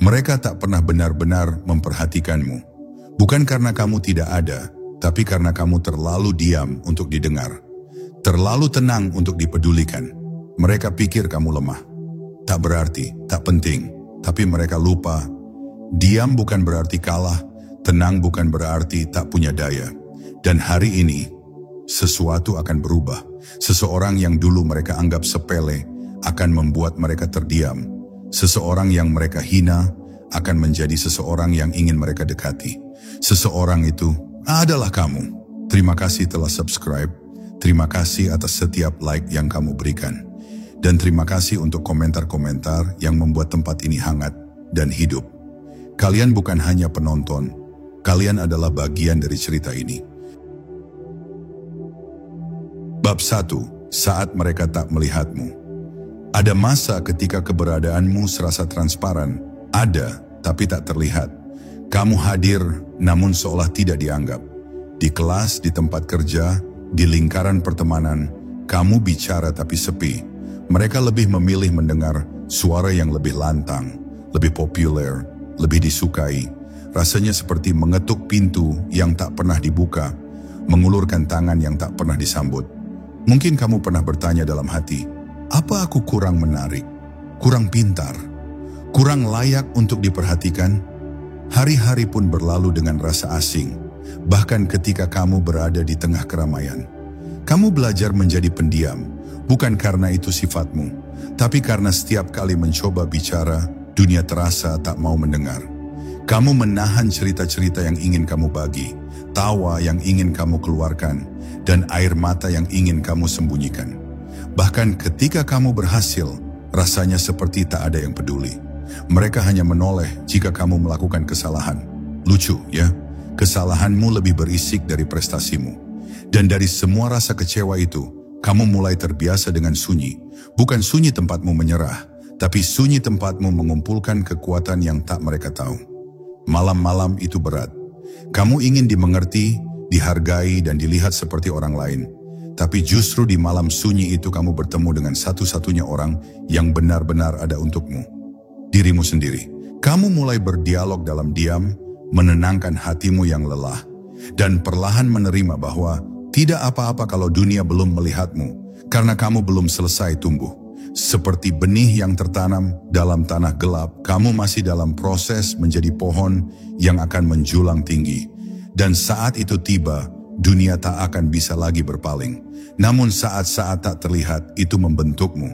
Mereka tak pernah benar-benar memperhatikanmu. Bukan karena kamu tidak ada, tapi karena kamu terlalu diam untuk didengar. Terlalu tenang untuk dipedulikan. Mereka pikir kamu lemah. Tak berarti, tak penting, tapi mereka lupa. Diam bukan berarti kalah, tenang bukan berarti tak punya daya. Dan hari ini, sesuatu akan berubah. Seseorang yang dulu mereka anggap sepele akan membuat mereka terdiam. Seseorang yang mereka hina akan menjadi seseorang yang ingin mereka dekati. Seseorang itu adalah kamu. Terima kasih telah subscribe. Terima kasih atas setiap like yang kamu berikan. Dan terima kasih untuk komentar-komentar yang membuat tempat ini hangat dan hidup. Kalian bukan hanya penonton, kalian adalah bagian dari cerita ini. Bab 1. Saat mereka tak melihatmu. Ada masa ketika keberadaanmu serasa transparan, ada tapi tak terlihat. Kamu hadir namun seolah tidak dianggap. Di kelas, di tempat kerja, di lingkaran pertemanan, kamu bicara tapi sepi. Mereka lebih memilih mendengar suara yang lebih lantang, lebih populer, lebih disukai. Rasanya seperti mengetuk pintu yang tak pernah dibuka, mengulurkan tangan yang tak pernah disambut. Mungkin kamu pernah bertanya dalam hati, apa aku kurang menarik, kurang pintar, kurang layak untuk diperhatikan? Hari-hari pun berlalu dengan rasa asing, bahkan ketika kamu berada di tengah keramaian. Kamu belajar menjadi pendiam, bukan karena itu sifatmu, tapi karena setiap kali mencoba bicara, dunia terasa tak mau mendengar. Kamu menahan cerita-cerita yang ingin kamu bagi, tawa yang ingin kamu keluarkan, dan air mata yang ingin kamu sembunyikan. Bahkan ketika kamu berhasil, rasanya seperti tak ada yang peduli. Mereka hanya menoleh jika kamu melakukan kesalahan. Lucu ya, kesalahanmu lebih berisik dari prestasimu. Dan dari semua rasa kecewa itu, kamu mulai terbiasa dengan sunyi. Bukan sunyi tempatmu menyerah, tapi sunyi tempatmu mengumpulkan kekuatan yang tak mereka tahu. Malam-malam itu berat. Kamu ingin dimengerti, dihargai dan dilihat seperti orang lain. Tapi justru di malam sunyi itu kamu bertemu dengan satu-satunya orang yang benar-benar ada untukmu. Dirimu sendiri. Kamu mulai berdialog dalam diam, menenangkan hatimu yang lelah, dan perlahan menerima bahwa tidak apa-apa kalau dunia belum melihatmu, karena kamu belum selesai tumbuh. Seperti benih yang tertanam dalam tanah gelap, kamu masih dalam proses menjadi pohon yang akan menjulang tinggi. Dan saat itu tiba, dunia tak akan bisa lagi berpaling. Namun saat-saat tak terlihat itu membentukmu.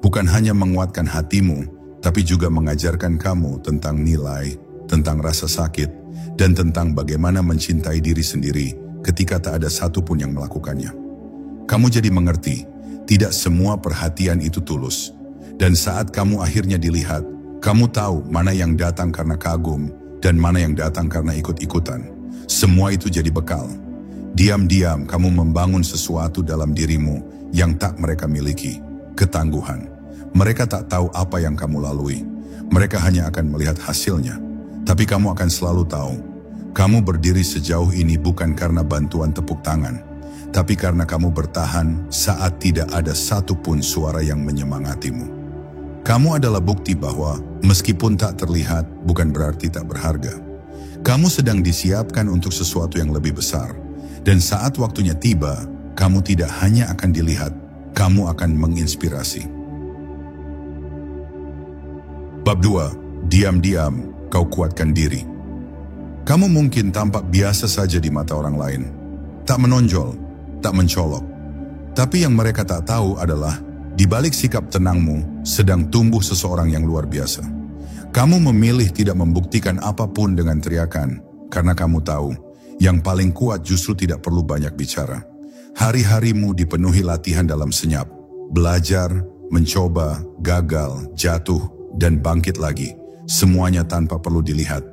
Bukan hanya menguatkan hatimu, tapi juga mengajarkan kamu tentang nilai, tentang rasa sakit, dan tentang bagaimana mencintai diri sendiri ketika tak ada satupun yang melakukannya. Kamu jadi mengerti, tidak semua perhatian itu tulus. Dan saat kamu akhirnya dilihat, kamu tahu mana yang datang karena kagum dan mana yang datang karena ikut-ikutan. Semua itu jadi bekal. Diam-diam kamu membangun sesuatu dalam dirimu yang tak mereka miliki, ketangguhan. Mereka tak tahu apa yang kamu lalui. Mereka hanya akan melihat hasilnya. Tapi kamu akan selalu tahu, kamu berdiri sejauh ini bukan karena bantuan tepuk tangan, tapi karena kamu bertahan saat tidak ada satupun suara yang menyemangatimu. Kamu adalah bukti bahwa meskipun tak terlihat bukan berarti tak berharga. Kamu sedang disiapkan untuk sesuatu yang lebih besar. Dan saat waktunya tiba, kamu tidak hanya akan dilihat, kamu akan menginspirasi. Bab 2. Diam-diam, kau kuatkan diri. Kamu mungkin tampak biasa saja di mata orang lain. Tak menonjol, tak mencolok. Tapi yang mereka tak tahu adalah, di balik sikap tenangmu, sedang tumbuh seseorang yang luar biasa. Kamu memilih tidak membuktikan apapun dengan teriakan, karena kamu tahu, yang paling kuat justru tidak perlu banyak bicara. Hari-harimu dipenuhi latihan dalam senyap, belajar, mencoba, gagal, jatuh, dan bangkit lagi. Semuanya tanpa perlu dilihat.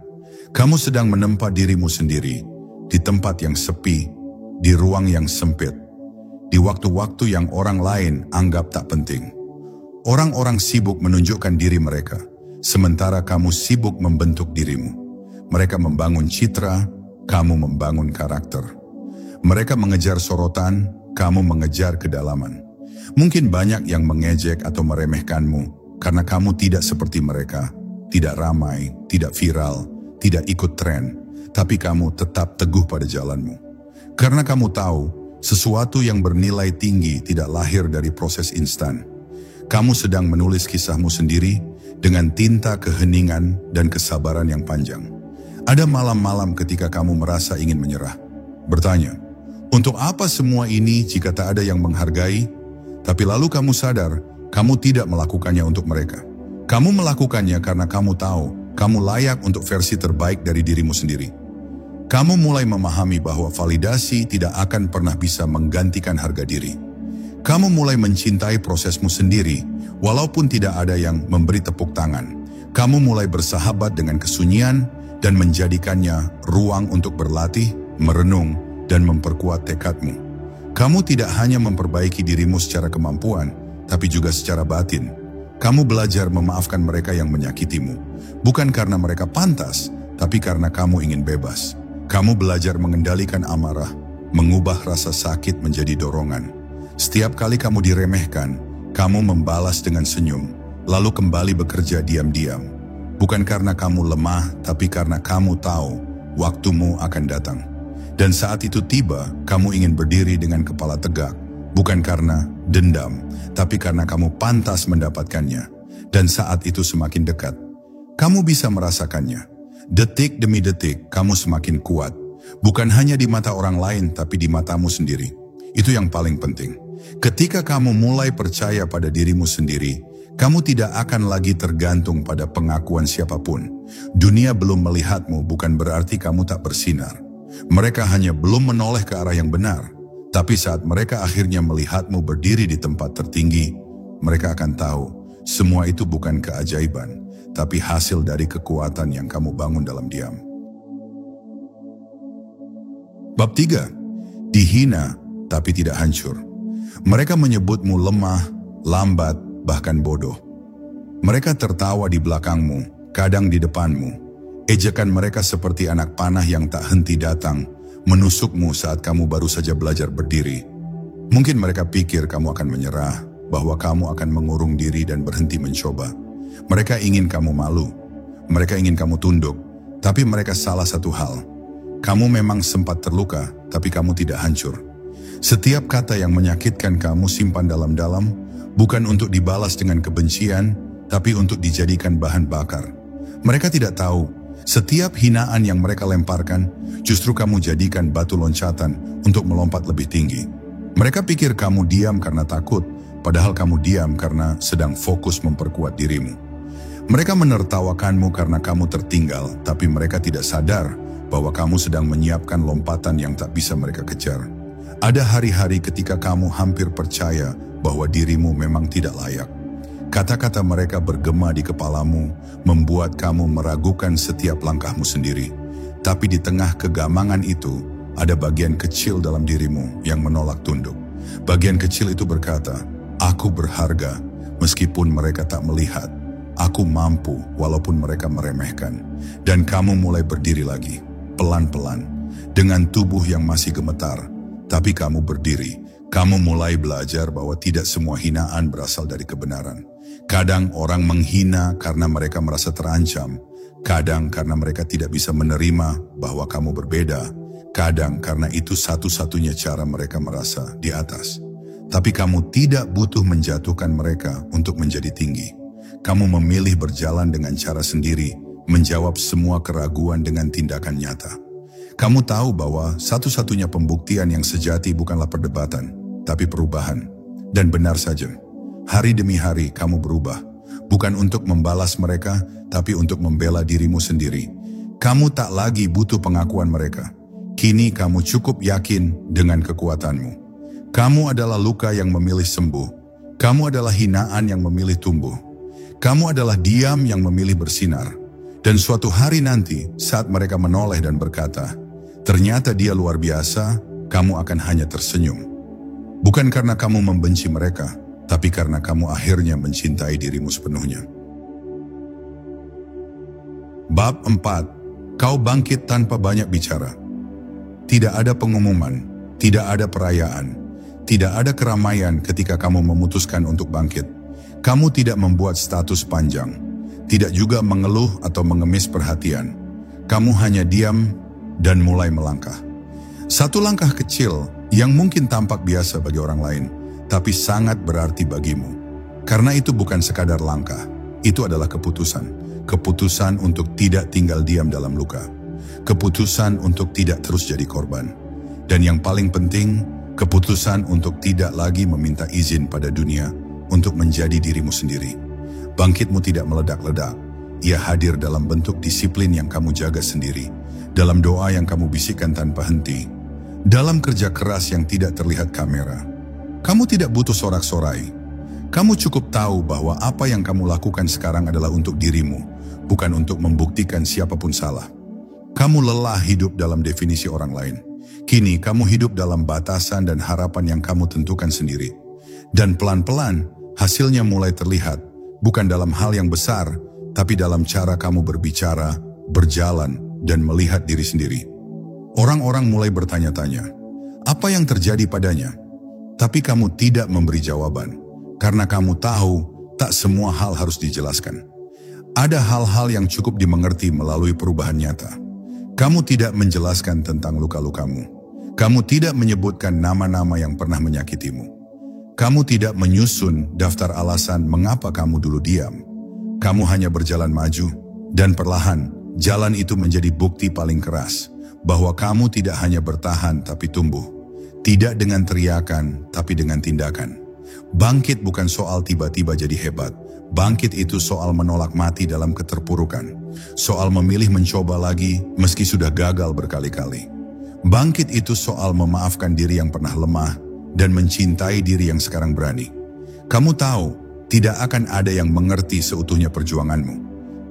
Kamu sedang menempa dirimu sendiri, di tempat yang sepi, di ruang yang sempit, di waktu-waktu yang orang lain anggap tak penting. Orang-orang sibuk menunjukkan diri mereka, sementara kamu sibuk membentuk dirimu. Mereka membangun citra, kamu membangun karakter. Mereka mengejar sorotan, kamu mengejar kedalaman. Mungkin banyak yang mengejek atau meremehkanmu karena kamu tidak seperti mereka, tidak ramai, tidak viral, tidak ikut tren, tapi kamu tetap teguh pada jalanmu. Karena kamu tahu, sesuatu yang bernilai tinggi tidak lahir dari proses instan. Kamu sedang menulis kisahmu sendiri dengan tinta keheningan dan kesabaran yang panjang. Ada malam-malam ketika kamu merasa ingin menyerah. Bertanya, untuk apa semua ini jika tak ada yang menghargai? Tapi lalu kamu sadar, kamu tidak melakukannya untuk mereka. Kamu melakukannya karena kamu tahu, kamu layak untuk versi terbaik dari dirimu sendiri. Kamu mulai memahami bahwa validasi tidak akan pernah bisa menggantikan harga diri. Kamu mulai mencintai prosesmu sendiri, walaupun tidak ada yang memberi tepuk tangan. Kamu mulai bersahabat dengan kesunyian dan menjadikannya ruang untuk berlatih, merenung, dan memperkuat tekadmu. Kamu tidak hanya memperbaiki dirimu secara kemampuan, tapi juga secara batin. Kamu belajar memaafkan mereka yang menyakitimu, bukan karena mereka pantas, tapi karena kamu ingin bebas. Kamu belajar mengendalikan amarah, mengubah rasa sakit menjadi dorongan. Setiap kali kamu diremehkan, kamu membalas dengan senyum, lalu kembali bekerja diam-diam. Bukan karena kamu lemah, tapi karena kamu tahu waktumu akan datang. Dan saat itu tiba, kamu ingin berdiri dengan kepala tegak, bukan karena dendam, tapi karena kamu pantas mendapatkannya. Dan saat itu semakin dekat, kamu bisa merasakannya. Detik demi detik, kamu semakin kuat. Bukan hanya di mata orang lain, tapi di matamu sendiri. Itu yang paling penting. Ketika kamu mulai percaya pada dirimu sendiri, kamu tidak akan lagi tergantung pada pengakuan siapapun. Dunia belum melihatmu bukan berarti kamu tak bersinar. Mereka hanya belum menoleh ke arah yang benar. Tapi saat mereka akhirnya melihatmu berdiri di tempat tertinggi, mereka akan tahu semua itu bukan keajaiban, tapi hasil dari kekuatan yang kamu bangun dalam diam. Bab 3. Dihina tapi tidak hancur. Mereka menyebutmu lemah, lambat, bahkan bodoh. Mereka tertawa di belakangmu, kadang di depanmu. Ejekan mereka seperti anak panah yang tak henti datang, menusukmu saat kamu baru saja belajar berdiri. Mungkin mereka pikir kamu akan menyerah, bahwa kamu akan mengurung diri dan berhenti mencoba. Mereka ingin kamu malu, mereka ingin kamu tunduk, tapi mereka salah satu hal. Kamu memang sempat terluka, tapi kamu tidak hancur. Setiap kata yang menyakitkan kamu simpan dalam-dalam, bukan untuk dibalas dengan kebencian, tapi untuk dijadikan bahan bakar. Mereka tidak tahu, setiap hinaan yang mereka lemparkan, justru kamu jadikan batu loncatan untuk melompat lebih tinggi. Mereka pikir kamu diam karena takut, padahal kamu diam karena sedang fokus memperkuat dirimu. Mereka menertawakanmu karena kamu tertinggal, tapi mereka tidak sadar bahwa kamu sedang menyiapkan lompatan yang tak bisa mereka kejar. Ada hari-hari ketika kamu hampir percaya bahwa dirimu memang tidak layak. Kata-kata mereka bergema di kepalamu, membuat kamu meragukan setiap langkahmu sendiri. Tapi di tengah kegamangan itu, ada bagian kecil dalam dirimu yang menolak tunduk. Bagian kecil itu berkata, aku berharga meskipun mereka tak melihat. Aku mampu walaupun mereka meremehkan. Dan kamu mulai berdiri lagi, pelan-pelan, dengan tubuh yang masih gemetar. Tapi kamu berdiri. Kamu mulai belajar bahwa tidak semua hinaan berasal dari kebenaran. Kadang orang menghina karena mereka merasa terancam. Kadang karena mereka tidak bisa menerima bahwa kamu berbeda. Kadang karena itu satu-satunya cara mereka merasa di atas. Tapi kamu tidak butuh menjatuhkan mereka untuk menjadi tinggi. Kamu memilih berjalan dengan cara sendiri, menjawab semua keraguan dengan tindakan nyata. Kamu tahu bahwa satu-satunya pembuktian yang sejati bukanlah perdebatan, tapi perubahan. Dan benar saja, hari demi hari kamu berubah. Bukan untuk membalas mereka, tapi untuk membela dirimu sendiri. Kamu tak lagi butuh pengakuan mereka. Kini kamu cukup yakin dengan kekuatanmu. Kamu adalah luka yang memilih sembuh. Kamu adalah hinaan yang memilih tumbuh. Kamu adalah diam yang memilih bersinar. Dan suatu hari nanti, saat mereka menoleh dan berkata, ternyata dia luar biasa, kamu akan hanya tersenyum. Bukan karena kamu membenci mereka, tapi karena kamu akhirnya mencintai dirimu sepenuhnya. Bab 4. Kau bangkit tanpa banyak bicara. Tidak ada pengumuman, tidak ada perayaan, tidak ada keramaian ketika kamu memutuskan untuk bangkit. Kamu tidak membuat status panjang, tidak juga mengeluh atau mengemis perhatian. Kamu hanya diam dan mulai melangkah. Satu langkah kecil yang mungkin tampak biasa bagi orang lain, tapi sangat berarti bagimu. Karena itu bukan sekadar langkah, itu adalah keputusan. Keputusan untuk tidak tinggal diam dalam luka. Keputusan untuk tidak terus jadi korban. Dan yang paling penting, keputusan untuk tidak lagi meminta izin pada dunia untuk menjadi dirimu sendiri. Bangkitmu tidak meledak-ledak. Ia hadir dalam bentuk disiplin yang kamu jaga sendiri, dalam doa yang kamu bisikkan tanpa henti, dalam kerja keras yang tidak terlihat kamera. Kamu tidak butuh sorak-sorai. Kamu cukup tahu bahwa apa yang kamu lakukan sekarang adalah untuk dirimu, bukan untuk membuktikan siapapun salah. Kamu lelah hidup dalam definisi orang lain. Kini kamu hidup dalam batasan dan harapan yang kamu tentukan sendiri. Dan pelan-pelan hasilnya mulai terlihat, bukan dalam hal yang besar, tapi dalam cara kamu berbicara, berjalan, dan melihat diri sendiri. Orang-orang mulai bertanya-tanya, apa yang terjadi padanya? Tapi kamu tidak memberi jawaban, karena kamu tahu tak semua hal harus dijelaskan. Ada hal-hal yang cukup dimengerti melalui perubahan nyata. Kamu tidak menjelaskan tentang luka-lukamu. Kamu tidak menyebutkan nama-nama yang pernah menyakitimu. Kamu tidak menyusun daftar alasan mengapa kamu dulu diam. Kamu hanya berjalan maju, dan perlahan jalan itu menjadi bukti paling keras bahwa kamu tidak hanya bertahan tapi tumbuh. Tidak dengan teriakan, tapi dengan tindakan. Bangkit bukan soal tiba-tiba jadi hebat. Bangkit itu soal menolak mati dalam keterpurukan. Soal memilih mencoba lagi meski sudah gagal berkali-kali. Bangkit itu soal memaafkan diri yang pernah lemah dan mencintai diri yang sekarang berani. Kamu tahu, tidak akan ada yang mengerti seutuhnya perjuanganmu.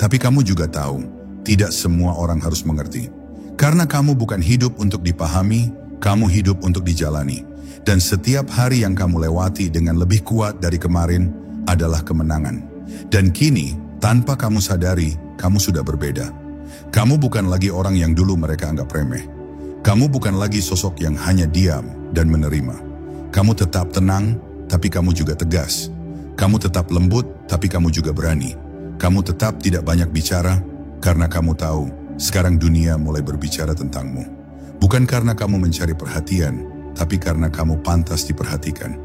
Tapi kamu juga tahu, tidak semua orang harus mengerti. Karena kamu bukan hidup untuk dipahami, kamu hidup untuk dijalani. Dan setiap hari yang kamu lewati dengan lebih kuat dari kemarin adalah kemenangan. Dan kini, tanpa kamu sadari, kamu sudah berbeda. Kamu bukan lagi orang yang dulu mereka anggap remeh. Kamu bukan lagi sosok yang hanya diam dan menerima. Kamu tetap tenang, tapi kamu juga tegas. Kamu tetap lembut, tapi kamu juga berani. Kamu tetap tidak banyak bicara, karena kamu tahu, sekarang dunia mulai berbicara tentangmu. Bukan karena kamu mencari perhatian, tapi karena kamu pantas diperhatikan.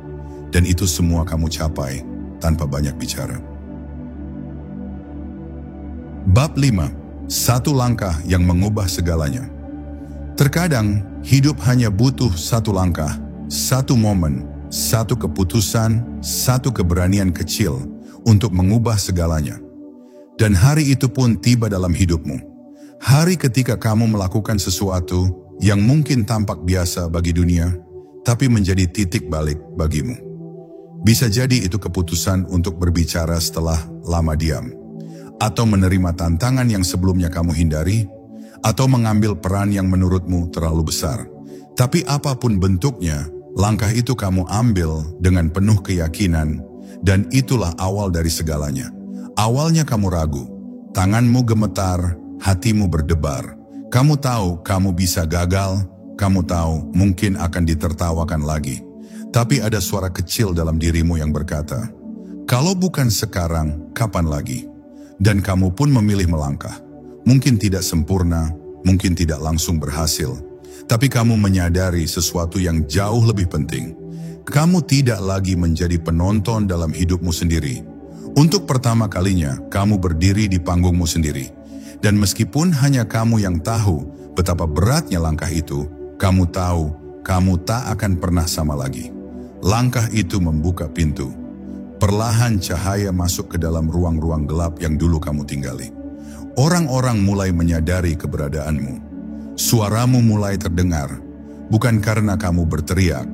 Dan itu semua kamu capai tanpa banyak bicara. Bab 5. Satu langkah yang mengubah segalanya. Terkadang, hidup hanya butuh satu langkah, satu momen, satu keputusan, satu keberanian kecil untuk mengubah segalanya. Dan hari itu pun tiba dalam hidupmu. Hari ketika kamu melakukan sesuatu yang mungkin tampak biasa bagi dunia, tapi menjadi titik balik bagimu. Bisa jadi itu keputusan untuk berbicara setelah lama diam, atau menerima tantangan yang sebelumnya kamu hindari, atau mengambil peran yang menurutmu terlalu besar. Tapi apapun bentuknya, langkah itu kamu ambil dengan penuh keyakinan, dan itulah awal dari segalanya. Awalnya kamu ragu, tanganmu gemetar, hatimu berdebar. Kamu tahu kamu bisa gagal, kamu tahu mungkin akan ditertawakan lagi. Tapi ada suara kecil dalam dirimu yang berkata, kalau bukan sekarang, kapan lagi? Dan kamu pun memilih melangkah. Mungkin tidak sempurna, mungkin tidak langsung berhasil. Tapi kamu menyadari sesuatu yang jauh lebih penting. Kamu tidak lagi menjadi penonton dalam hidupmu sendiri. Untuk pertama kalinya, kamu berdiri di panggungmu sendiri. Dan meskipun hanya kamu yang tahu betapa beratnya langkah itu, kamu tahu kamu tak akan pernah sama lagi. Langkah itu membuka pintu. Perlahan cahaya masuk ke dalam ruang-ruang gelap yang dulu kamu tinggali. Orang-orang mulai menyadari keberadaanmu. Suaramu mulai terdengar, bukan karena kamu berteriak,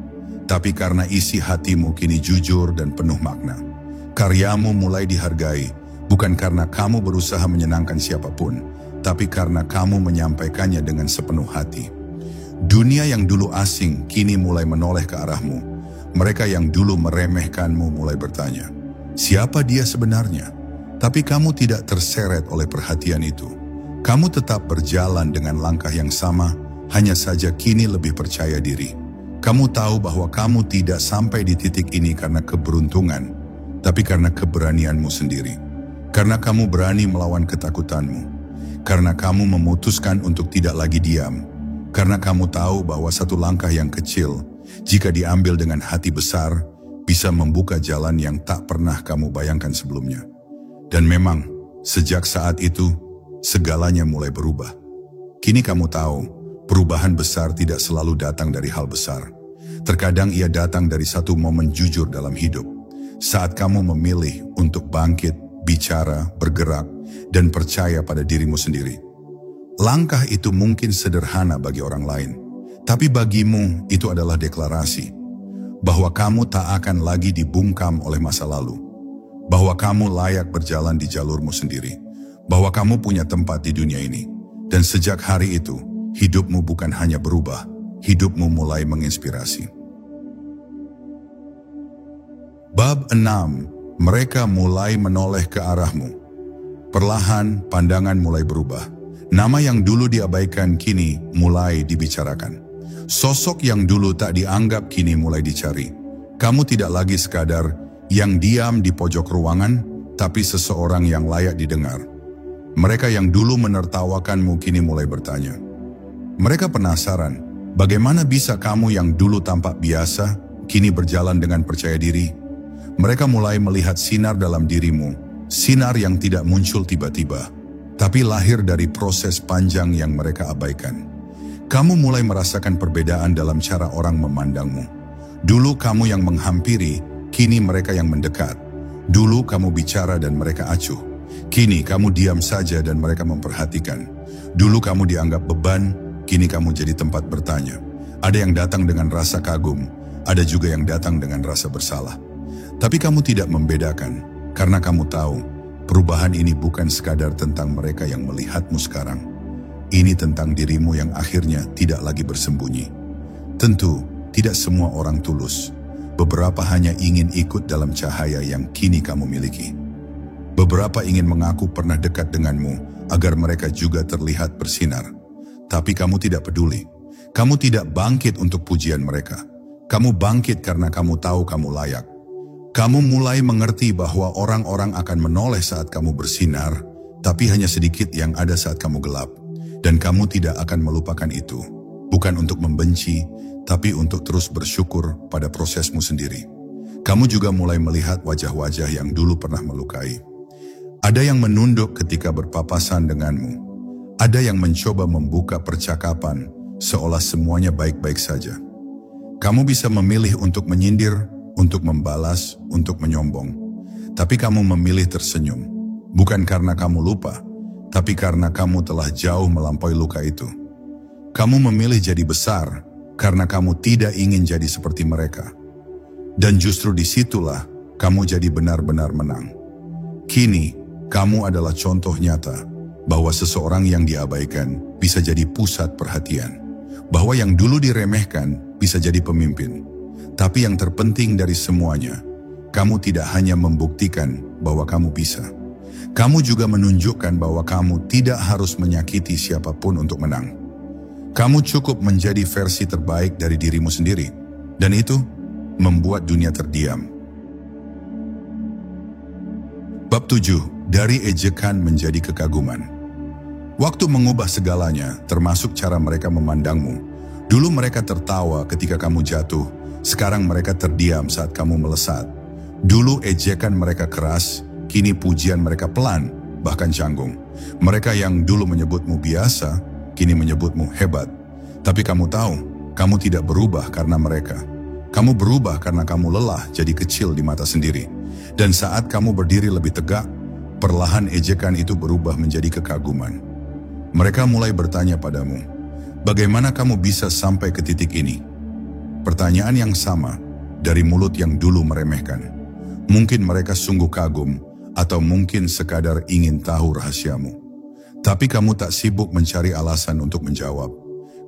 tapi karena isi hatimu kini jujur dan penuh makna. Karyamu mulai dihargai, bukan karena kamu berusaha menyenangkan siapapun, tapi karena kamu menyampaikannya dengan sepenuh hati. Dunia yang dulu asing kini mulai menoleh ke arahmu. Mereka yang dulu meremehkanmu mulai bertanya, siapa dia sebenarnya? Tapi kamu tidak terseret oleh perhatian itu. Kamu tetap berjalan dengan langkah yang sama, hanya saja kini lebih percaya diri. Kamu tahu bahwa kamu tidak sampai di titik ini karena keberuntungan, tapi karena keberanianmu sendiri. Karena kamu berani melawan ketakutanmu. Karena kamu memutuskan untuk tidak lagi diam. Karena kamu tahu bahwa satu langkah yang kecil, jika diambil dengan hati besar, bisa membuka jalan yang tak pernah kamu bayangkan sebelumnya. Dan memang, sejak saat itu, segalanya mulai berubah. Kini kamu tahu, perubahan besar tidak selalu datang dari hal besar. Terkadang ia datang dari satu momen jujur dalam hidup. Saat kamu memilih untuk bangkit, bicara, bergerak, dan percaya pada dirimu sendiri. Langkah itu mungkin sederhana bagi orang lain, tapi bagimu itu adalah deklarasi bahwa kamu tak akan lagi dibungkam oleh masa lalu, bahwa kamu layak berjalan di jalurmu sendiri, bahwa kamu punya tempat di dunia ini. Dan sejak hari itu, hidupmu bukan hanya berubah, hidupmu mulai menginspirasi. Bab 6, mereka mulai menoleh ke arahmu. Perlahan, pandangan mulai berubah. Nama yang dulu diabaikan kini mulai dibicarakan. Sosok yang dulu tak dianggap kini mulai dicari. Kamu tidak lagi sekadar yang diam di pojok ruangan, tapi seseorang yang layak didengar. Mereka yang dulu menertawakanmu kini mulai bertanya. Mereka penasaran, bagaimana bisa kamu yang dulu tampak biasa, kini berjalan dengan percaya diri? Mereka mulai melihat sinar dalam dirimu, sinar yang tidak muncul tiba-tiba, tapi lahir dari proses panjang yang mereka abaikan. Kamu mulai merasakan perbedaan dalam cara orang memandangmu. Dulu kamu yang menghampiri, kini mereka yang mendekat. Dulu kamu bicara dan mereka acuh. Kini kamu diam saja dan mereka memperhatikan. Dulu kamu dianggap beban, kini kamu jadi tempat bertanya. Ada yang datang dengan rasa kagum, ada juga yang datang dengan rasa bersalah. Tapi kamu tidak membedakan, karena kamu tahu, perubahan ini bukan sekadar tentang mereka yang melihatmu sekarang. Ini tentang dirimu yang akhirnya tidak lagi bersembunyi. Tentu, tidak semua orang tulus. Beberapa hanya ingin ikut dalam cahaya yang kini kamu miliki. Beberapa ingin mengaku pernah dekat denganmu agar mereka juga terlihat bersinar. Tapi kamu tidak peduli. Kamu tidak bangkit untuk pujian mereka. Kamu bangkit karena kamu tahu kamu layak. Kamu mulai mengerti bahwa orang-orang akan menoleh saat kamu bersinar, tapi hanya sedikit yang ada saat kamu gelap. Dan kamu tidak akan melupakan itu. Bukan untuk membenci, tapi untuk terus bersyukur pada prosesmu sendiri. Kamu juga mulai melihat wajah-wajah yang dulu pernah melukai. Ada yang menunduk ketika berpapasan denganmu. Ada yang mencoba membuka percakapan seolah semuanya baik-baik saja. Kamu bisa memilih untuk menyindir, untuk membalas, untuk menyombong. Tapi kamu memilih tersenyum. Bukan karena kamu lupa, tapi karena kamu telah jauh melampaui luka itu. Kamu memilih jadi besar karena kamu tidak ingin jadi seperti mereka. Dan justru disitulah kamu jadi benar-benar menang. Kini, kamu adalah contoh nyata bahwa seseorang yang diabaikan bisa jadi pusat perhatian. Bahwa yang dulu diremehkan bisa jadi pemimpin. Tapi yang terpenting dari semuanya, kamu tidak hanya membuktikan bahwa kamu bisa. Kamu juga menunjukkan bahwa kamu tidak harus menyakiti siapapun untuk menang. Kamu cukup menjadi versi terbaik dari dirimu sendiri. Dan itu membuat dunia terdiam. Bab 7. Dari ejekan menjadi kekaguman. Waktu mengubah segalanya, termasuk cara mereka memandangmu. Dulu mereka tertawa ketika kamu jatuh, sekarang mereka terdiam saat kamu melesat. Dulu ejekan mereka keras, kini pujian mereka pelan, bahkan canggung. Mereka yang dulu menyebutmu biasa, kini menyebutmu hebat. Tapi kamu tahu, kamu tidak berubah karena mereka. Kamu berubah karena kamu lelah jadi kecil di mata sendiri. Dan saat kamu berdiri lebih tegak, perlahan ejekan itu berubah menjadi kekaguman. Mereka mulai bertanya padamu, bagaimana kamu bisa sampai ke titik ini? Pertanyaan yang sama dari mulut yang dulu meremehkan. Mungkin mereka sungguh kagum, atau mungkin sekadar ingin tahu rahasiamu. Tapi kamu tak sibuk mencari alasan untuk menjawab.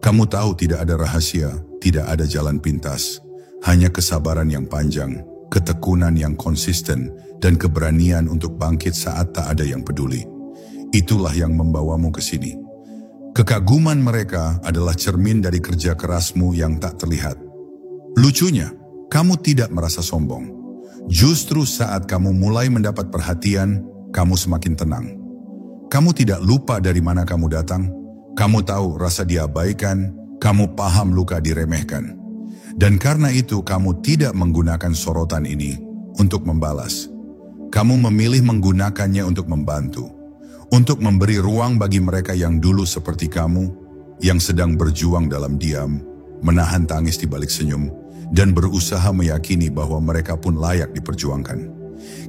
Kamu tahu tidak ada rahasia, tidak ada jalan pintas. Hanya kesabaran yang panjang, ketekunan yang konsisten, dan keberanian untuk bangkit saat tak ada yang peduli. Itulah yang membawamu ke sini. Kekaguman mereka adalah cermin dari kerja kerasmu yang tak terlihat. Lucunya, kamu tidak merasa sombong. Justru saat kamu mulai mendapat perhatian, kamu semakin tenang. Kamu tidak lupa dari mana kamu datang. Kamu tahu rasa diabaikan, kamu paham luka diremehkan. Dan karena itu kamu tidak menggunakan sorotan ini untuk membalas. Kamu memilih menggunakannya untuk membantu. Untuk memberi ruang bagi mereka yang dulu seperti kamu, yang sedang berjuang dalam diam, menahan tangis di balik senyum, dan berusaha meyakini bahwa mereka pun layak diperjuangkan.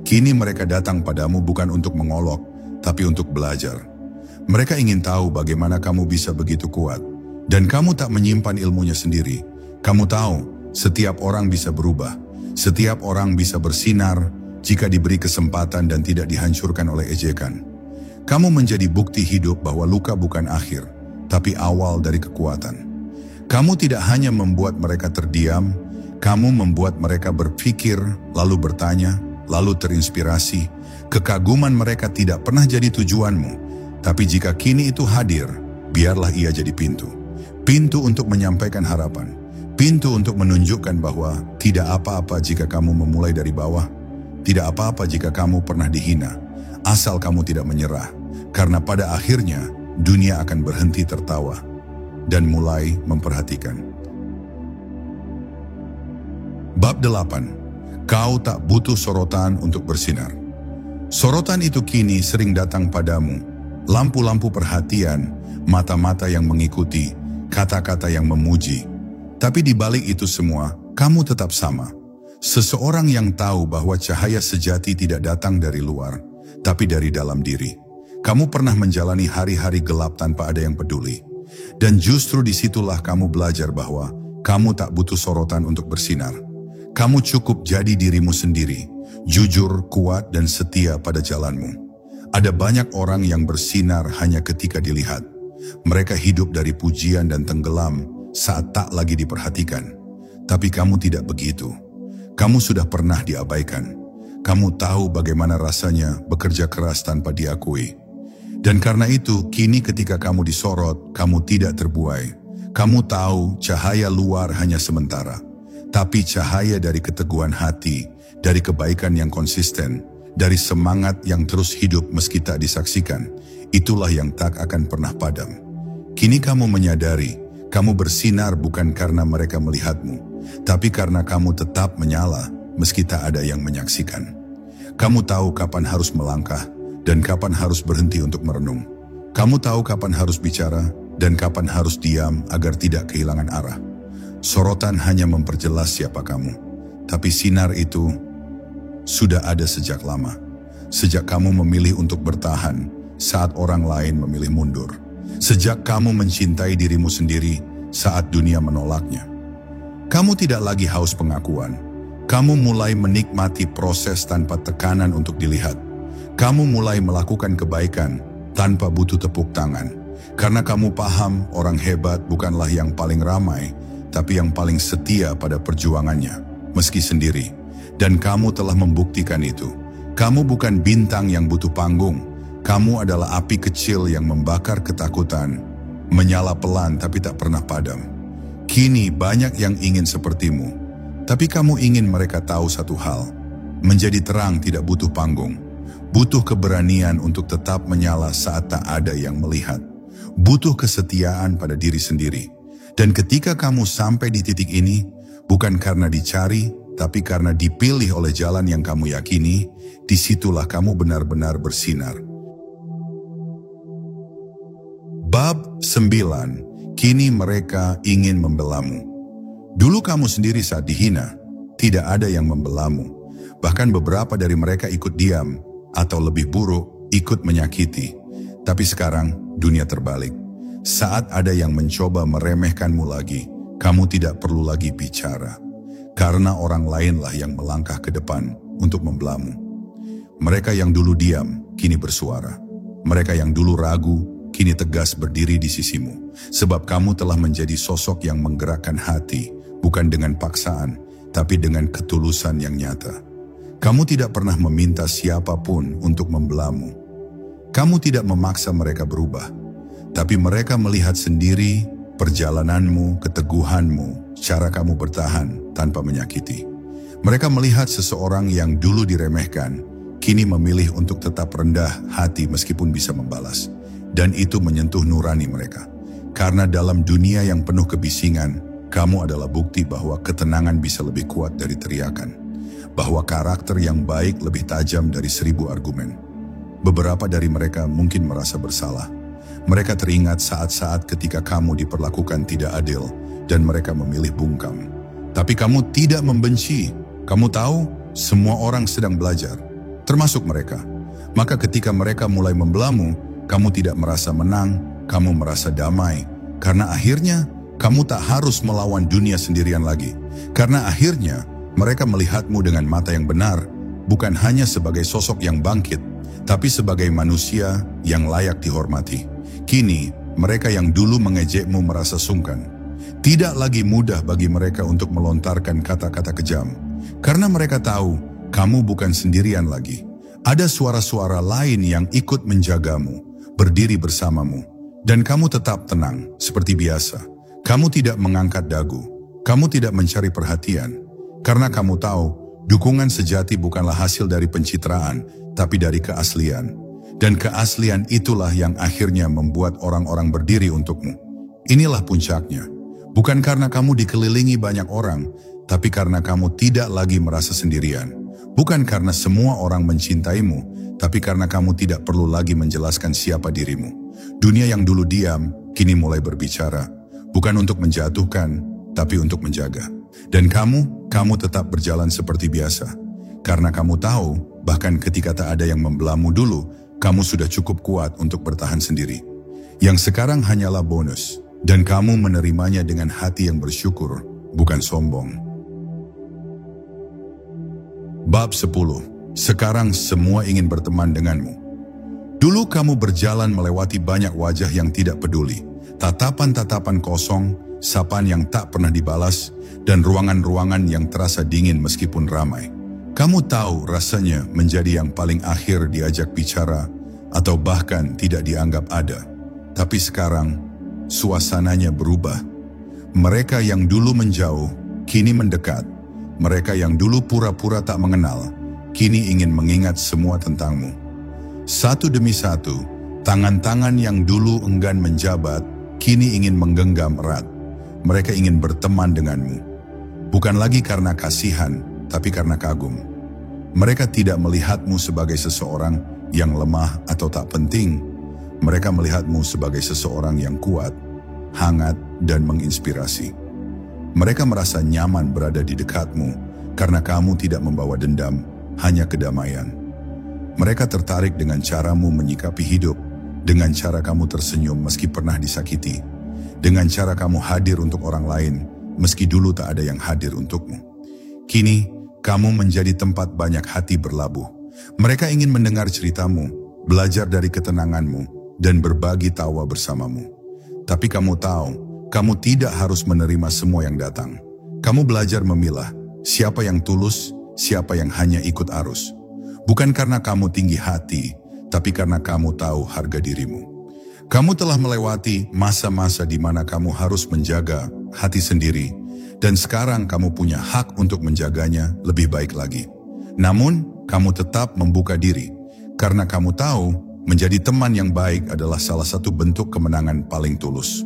Kini mereka datang padamu bukan untuk mengolok, tapi untuk belajar. Mereka ingin tahu bagaimana kamu bisa begitu kuat, dan kamu tak menyimpan ilmunya sendiri. Kamu tahu, setiap orang bisa berubah, setiap orang bisa bersinar jika diberi kesempatan dan tidak dihancurkan oleh ejekan. Kamu menjadi bukti hidup bahwa luka bukan akhir, tapi awal dari kekuatan. Kamu tidak hanya membuat mereka terdiam, kamu membuat mereka berpikir, lalu bertanya, lalu terinspirasi. Kekaguman mereka tidak pernah jadi tujuanmu, tapi jika kini itu hadir, biarlah ia jadi pintu. Pintu untuk menyampaikan harapan, pintu untuk menunjukkan bahwa tidak apa-apa jika kamu memulai dari bawah, tidak apa-apa jika kamu pernah dihina, asal kamu tidak menyerah, karena pada akhirnya dunia akan berhenti tertawa dan mulai memperhatikan. Bab 8. Kau tak butuh sorotan untuk bersinar. Sorotan itu kini sering datang padamu, lampu-lampu perhatian, mata-mata yang mengikuti, kata-kata yang memuji. Tapi di balik itu semua, kamu tetap sama. Seseorang yang tahu bahwa cahaya sejati tidak datang dari luar, tapi dari dalam diri. Kamu pernah menjalani hari-hari gelap tanpa ada yang peduli. Dan justru disitulah kamu belajar bahwa kamu tak butuh sorotan untuk bersinar. Kamu cukup jadi dirimu sendiri, jujur, kuat, dan setia pada jalanmu. Ada banyak orang yang bersinar hanya ketika dilihat. Mereka hidup dari pujian dan tenggelam saat tak lagi diperhatikan. Tapi kamu tidak begitu. Kamu sudah pernah diabaikan. Kamu tahu bagaimana rasanya bekerja keras tanpa diakui. Dan karena itu, kini ketika kamu disorot, kamu tidak terbuai. Kamu tahu cahaya luar hanya sementara. Tapi cahaya dari keteguhan hati, dari kebaikan yang konsisten, dari semangat yang terus hidup meski tak disaksikan, itulah yang tak akan pernah padam. Kini kamu menyadari, kamu bersinar bukan karena mereka melihatmu, tapi karena kamu tetap menyala meski tak ada yang menyaksikan. Kamu tahu kapan harus melangkah dan kapan harus berhenti untuk merenung. Kamu tahu kapan harus bicara dan kapan harus diam agar tidak kehilangan arah. Sorotan hanya memperjelas siapa kamu, tapi sinar itu sudah ada sejak lama. Sejak kamu memilih untuk bertahan saat orang lain memilih mundur. Sejak kamu mencintai dirimu sendiri saat dunia menolaknya. Kamu tidak lagi haus pengakuan. Kamu mulai menikmati proses tanpa tekanan untuk dilihat. Kamu mulai melakukan kebaikan tanpa butuh tepuk tangan. Karena kamu paham orang hebat bukanlah yang paling ramai, tapi yang paling setia pada perjuangannya, meski sendiri. Dan kamu telah membuktikan itu. Kamu bukan bintang yang butuh panggung. Kamu adalah api kecil yang membakar ketakutan, menyala pelan tapi tak pernah padam. Kini banyak yang ingin sepertimu, tapi kamu ingin mereka tahu satu hal. Menjadi terang tidak butuh panggung. Butuh keberanian untuk tetap menyala saat tak ada yang melihat. Butuh kesetiaan pada diri sendiri. Dan ketika kamu sampai di titik ini, bukan karena dicari, tapi karena dipilih oleh jalan yang kamu yakini, disitulah kamu benar-benar bersinar. Bab 9. Kini mereka ingin membelamu. Dulu kamu sendiri saat dihina, tidak ada yang membelamu. Bahkan beberapa dari mereka ikut diam, atau lebih buruk, ikut menyakiti. Tapi sekarang, dunia terbalik. Saat ada yang mencoba meremehkanmu lagi, kamu tidak perlu lagi bicara. Karena orang lainlah yang melangkah ke depan untuk membelamu. Mereka yang dulu diam, kini bersuara. Mereka yang dulu ragu, kini tegas berdiri di sisimu. Sebab kamu telah menjadi sosok yang menggerakkan hati, bukan dengan paksaan, tapi dengan ketulusan yang nyata. Kamu tidak pernah meminta siapapun untuk membelamu. Kamu tidak memaksa mereka berubah, tapi mereka melihat sendiri perjalananmu, keteguhanmu, cara kamu bertahan tanpa menyakiti. Mereka melihat seseorang yang dulu diremehkan, kini memilih untuk tetap rendah hati meskipun bisa membalas. Dan itu menyentuh nurani mereka. Karena dalam dunia yang penuh kebisingan, kamu adalah bukti bahwa ketenangan bisa lebih kuat dari teriakan. Bahwa karakter yang baik lebih tajam dari 1000 argumen. Beberapa dari mereka mungkin merasa bersalah. Mereka teringat saat-saat ketika kamu diperlakukan tidak adil dan mereka memilih bungkam. Tapi kamu tidak membenci. Kamu tahu, semua orang sedang belajar, termasuk mereka. Maka ketika mereka mulai membelamu, kamu tidak merasa menang, kamu merasa damai. Karena akhirnya, kamu tak harus melawan dunia sendirian lagi. Karena akhirnya, mereka melihatmu dengan mata yang benar, bukan hanya sebagai sosok yang bangkit, tapi sebagai manusia yang layak dihormati. Kini, mereka yang dulu mengejekmu merasa sungkan. Tidak lagi mudah bagi mereka untuk melontarkan kata-kata kejam. Karena mereka tahu, kamu bukan sendirian lagi. Ada suara-suara lain yang ikut menjagamu, berdiri bersamamu, dan kamu tetap tenang, seperti biasa. Kamu tidak mengangkat dagu, kamu tidak mencari perhatian, karena kamu tahu, dukungan sejati bukanlah hasil dari pencitraan, tapi dari keaslian. Dan keaslian itulah yang akhirnya membuat orang-orang berdiri untukmu. Inilah puncaknya. Bukan karena kamu dikelilingi banyak orang, tapi karena kamu tidak lagi merasa sendirian. Bukan karena semua orang mencintaimu, tapi karena kamu tidak perlu lagi menjelaskan siapa dirimu. Dunia yang dulu diam, kini mulai berbicara. Bukan untuk menjatuhkan, tapi untuk menjaga. Dan kamu tetap berjalan seperti biasa. Karena kamu tahu, bahkan ketika tak ada yang membelamu dulu, kamu sudah cukup kuat untuk bertahan sendiri. Yang sekarang hanyalah bonus, dan kamu menerimanya dengan hati yang bersyukur, bukan sombong. Bab 10. Sekarang semua ingin berteman denganmu. Dulu kamu berjalan melewati banyak wajah yang tidak peduli, tatapan-tatapan kosong, sapaan yang tak pernah dibalas, dan ruangan-ruangan yang terasa dingin meskipun ramai. Kamu tahu rasanya menjadi yang paling akhir diajak bicara, atau bahkan tidak dianggap ada. Tapi sekarang, suasananya berubah. Mereka yang dulu menjauh, kini mendekat. Mereka yang dulu pura-pura tak mengenal, kini ingin mengingat semua tentangmu. Satu demi satu, tangan-tangan yang dulu enggan menjabat, kini ingin menggenggam erat. Mereka ingin berteman denganmu. Bukan lagi karena kasihan, tapi karena kagum. Mereka tidak melihatmu sebagai seseorang yang lemah atau tak penting. Mereka melihatmu sebagai seseorang yang kuat, hangat, dan menginspirasi. Mereka merasa nyaman berada di dekatmu karena kamu tidak membawa dendam, hanya kedamaian. Mereka tertarik dengan caramu menyikapi hidup, dengan cara kamu tersenyum meski pernah disakiti, dengan cara kamu hadir untuk orang lain meski dulu tak ada yang hadir untukmu. Kini, kamu menjadi tempat banyak hati berlabuh. Mereka ingin mendengar ceritamu, belajar dari ketenanganmu, dan berbagi tawa bersamamu. Tapi kamu tahu, kamu tidak harus menerima semua yang datang. Kamu belajar memilah siapa yang tulus, siapa yang hanya ikut arus. Bukan karena kamu tinggi hati, tapi karena kamu tahu harga dirimu. Kamu telah melewati masa-masa di mana kamu harus menjaga hati sendiri, dan sekarang kamu punya hak untuk menjaganya lebih baik lagi. Namun, kamu tetap membuka diri, karena kamu tahu menjadi teman yang baik adalah salah satu bentuk kemenangan paling tulus.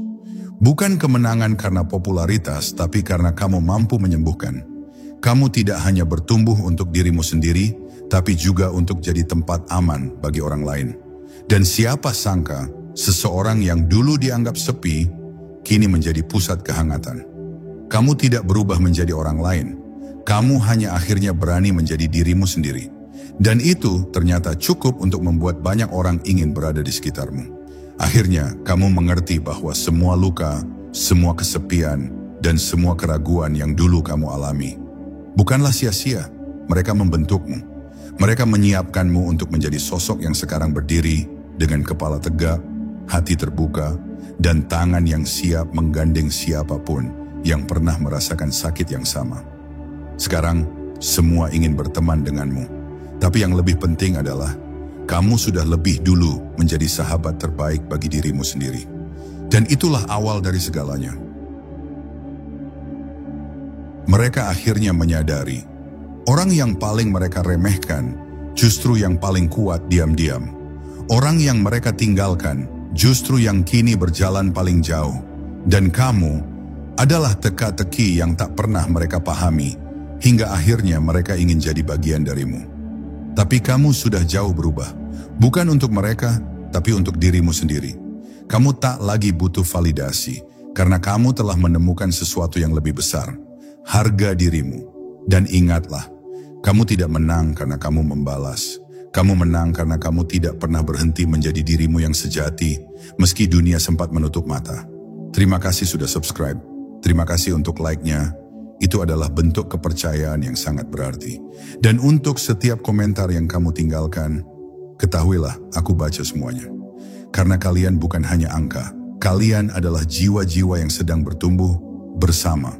Bukan kemenangan karena popularitas, tapi karena kamu mampu menyembuhkan. Kamu tidak hanya bertumbuh untuk dirimu sendiri, tapi juga untuk jadi tempat aman bagi orang lain. Dan siapa sangka, seseorang yang dulu dianggap sepi, kini menjadi pusat kehangatan. Kamu tidak berubah menjadi orang lain. Kamu hanya akhirnya berani menjadi dirimu sendiri. Dan itu ternyata cukup untuk membuat banyak orang ingin berada di sekitarmu. Akhirnya, kamu mengerti bahwa semua luka, semua kesepian, dan semua keraguan yang dulu kamu alami bukanlah sia-sia. Mereka membentukmu. Mereka menyiapkanmu untuk menjadi sosok yang sekarang berdiri dengan kepala tegak, hati terbuka, dan tangan yang siap menggandeng siapapun yang pernah merasakan sakit yang sama. Sekarang, semua ingin berteman denganmu. Tapi yang lebih penting adalah, kamu sudah lebih dulu menjadi sahabat terbaik bagi dirimu sendiri. Dan itulah awal dari segalanya. Mereka akhirnya menyadari, orang yang paling mereka remehkan justru yang paling kuat diam-diam. Orang yang mereka tinggalkan justru yang kini berjalan paling jauh. Dan kamu adalah teka-teki yang tak pernah mereka pahami, hingga akhirnya mereka ingin jadi bagian darimu. Tapi kamu sudah jauh berubah. Bukan untuk mereka, tapi untuk dirimu sendiri. Kamu tak lagi butuh validasi, karena kamu telah menemukan sesuatu yang lebih besar. Harga dirimu. Dan ingatlah, kamu tidak menang karena kamu membalas. Kamu menang karena kamu tidak pernah berhenti menjadi dirimu yang sejati, meski dunia sempat menutup mata. Terima kasih sudah subscribe. Terima kasih untuk like-nya. Itu adalah bentuk kepercayaan yang sangat berarti. Dan untuk setiap komentar yang kamu tinggalkan, ketahuilah aku baca semuanya. Karena kalian bukan hanya angka, kalian adalah jiwa-jiwa yang sedang bertumbuh bersama.